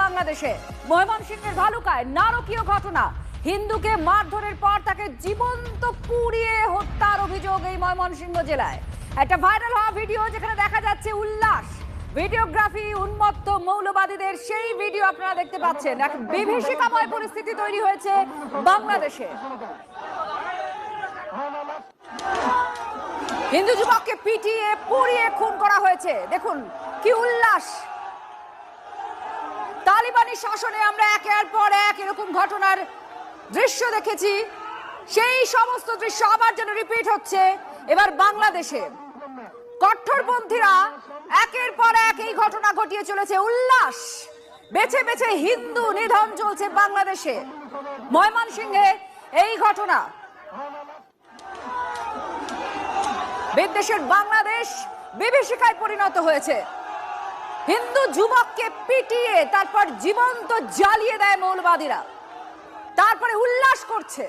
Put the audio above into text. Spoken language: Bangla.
বাংলাদেশে ময়মনসিংহের ভালুকায় নারকীয় ঘটনা। হিন্দুকে মারধরের পর তাকে জীবন্ত পুড়িয়ে হত্যার অভিযোগ এই ময়মনসিংহ জেলায়। একটা ভাইরাল হওয়া ভিডিও যেখানে দেখা যাচ্ছে উল্লাস, ভিডিওগ্রাফি, উন্মত্ত মৌলবাদীদের সেই ভিডিও আপনারা দেখতে পাচ্ছেন। এক বিভীষিকাময় পরিস্থিতি তৈরি হয়েছে বাংলাদেশে। হিন্দু যুবককে পিটিয়ে পুড়িয়ে খুন করা হয়েছে। দেখুন কি উল্লাস। তালিবানি শাসনে আমরা একের পর এক এরকম ঘটনার দৃশ্য দেখেছি, সেই সমস্ত দৃশ্য আবার যেন রিপিট হচ্ছে এবার বাংলাদেশে। কট্টরপন্থীরা একের পর এক এই ঘটনা ঘটিয়ে চলেছে। উল্লাস, বেছে বেছে হিন্দু নিধন চলছে বাংলাদেশে। ময়মনসিংহে এই ঘটনা। বিদেশের বাংলাদেশ বিভীষিকায় পরিণত হয়েছে। হিন্দু যুবককে পিটিয়ে তারপর জীবন্ত জ্বালিয়ে দেয় মৌলবাদীরা, তারপরে উল্লাস করছে।